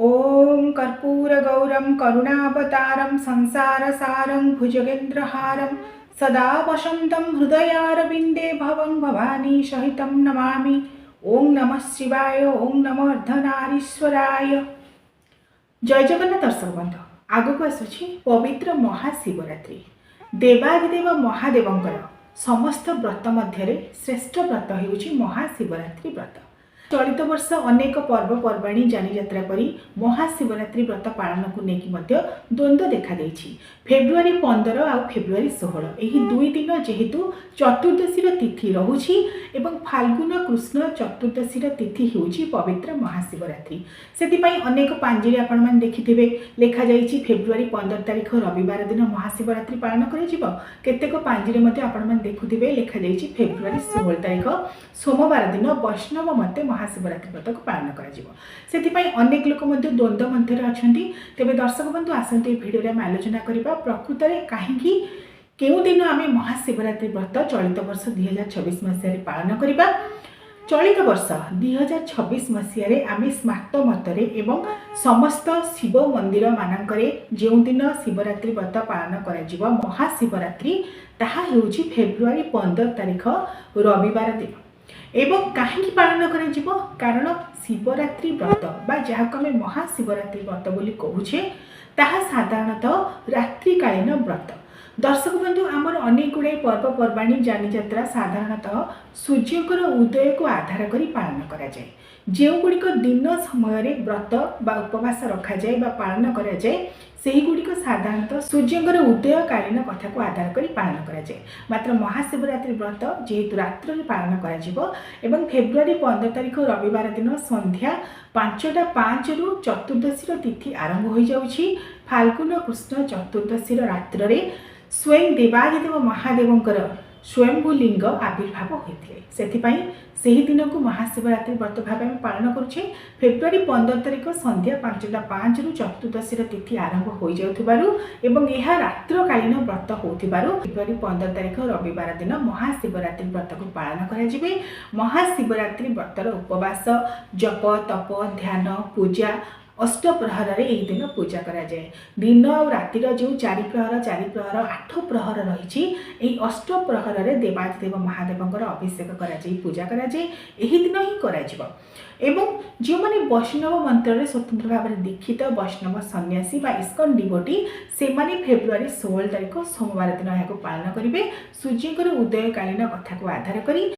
ओम कर्पूरगौरं करुणावतारं संसारसारं भुजगेन्द्रहारं सदा वसन्तं हृदयारविन्दे भवं भवानी सहितं नमामि। ओम नमः शिवाय। ओम नमः अर्धनारीश्वराय। जय जगन्नाथ दर्शक बंधु, आगक आसुछि पवित्र महाशिवरात्रि। देवादिदेव महादेवंकर समस्त व्रत मध्य श्रेष्ठ व्रत हेउछि महाशिवरात्रि व्रत। चलित वर्ष अनेक पर्वपर्वाणी जानियात्रा परी महाशिवरात्रि व्रत पालन को लेकिन द्वंद्व देखा देछि। फेब्रुआरी 15 आ फेब्रुआरी 16 यही दुई दिन जेहेतु चतुर्दशी तिथि रहुछि एवं फाल्गुन कृष्ण चतुर्दशी तिथि हेउछि पवित्र महाशिवरात्रि। सेतिपई अनेक पांजिरी आपण मान देखिथिबे लेखा जाइछि फेब्रुआरी 15 तारिख रविवार दिन महाशिवरात्रि पालन करै जिवो। केतेक पांजिरी मध्ये आपण मान देखुथिबे लेखा जाइछि फेब्रुआरी 16 तारिख सोमवार दिन वैष्णव मते महाशिवरात्रि व्रत को पालन करा। अनेक लोक द्वंद्व मध्य अच्छा। तेज दर्शक बंधु आसतु भिडियो आम आलोचना करवा प्रकृत में कहीं केउ दिन आम महाशिवरात्रि व्रत चलित वर्ष 2026 मसीह पालन करवा। चलित वर्ष 2026 मसीह आम स्मार्त मतरे एवं समस्त शिव मंदिर मानकरे जो दिन शिवरात्रि व्रत पालन कर महाशिवरात्रि ताहा हेउछि फेब्रुआरी 15 तारिख रविवार दिन। एवं कहीं पालन कर कारण शिवरात्रि व्रत बा जहाँ को आम महाशिवरात्रि व्रत बोली कहूचे ताहा साधारणतः रात्रिकालीन व्रत। दर्शक बंधु आमर अनेक गुड़ाई पर्वपर्वाणी जानियात्रा साधारणतः सूर्यकर उदय को आधार करी पालन करा जाए। जो गुड़िक दिन समय व्रत बा उपवास रखा जाए बा पालन करा जाए सही गुड़िक साधारणतः सूर्यकर उदयकालीन कथा को आधार करी पालन करा जाए। मात्र महाशिवरात्रि व्रत जेहेतु रात्र में पालन करा एवं फेब्रुआरी 15 तारिख रविवार दिन संध्या 5:05 रु चतुर्दशी तिथि आरंभ हो जाउछि। फाल्गुन कृष्ण चतुर्दशी रात्र रे स्वयं देवादिदेव महादेवंकर स्वयंभू लिंग आविर्भाव होते से दिन को महाशिवरात्रि व्रत भाव में पालन करुचे। फेब्रुआरी 15 तारिख संध्या 5:05 रु चतुर्दशी तिथि आरंभ हो जाउथिबारु एवं यह रात्रकालीन व्रत होथिबारु फेब्रुआरी 15 तारिख रविवार दिन महाशिवरात्रि व्रत को पालन करा। महाशिवरात्रि व्रतर उपवास जप तप ध्यान पूजा अष्टप्रहर यही दिन पूजा करा जाए। दिन और रातिर जो 4 प्रहर 8 प्रहर रही अष्टप्रहर देवादिदेव महादेवंकर अभिषेक करा जाए पूजा करा जाए यही दिन ही करा जिवो। एवं जो मैंने वैष्णव मंत्र स्वतंत्र भाव में दीक्षित वैष्णव सन्यासी बा इस्कन डिवोटी से माने फेब्रुआरी 16 तारिख सोमवार दिन यहाँ पालन करेंगे। सूर्यकर उदयकालीन कथा को आधार करी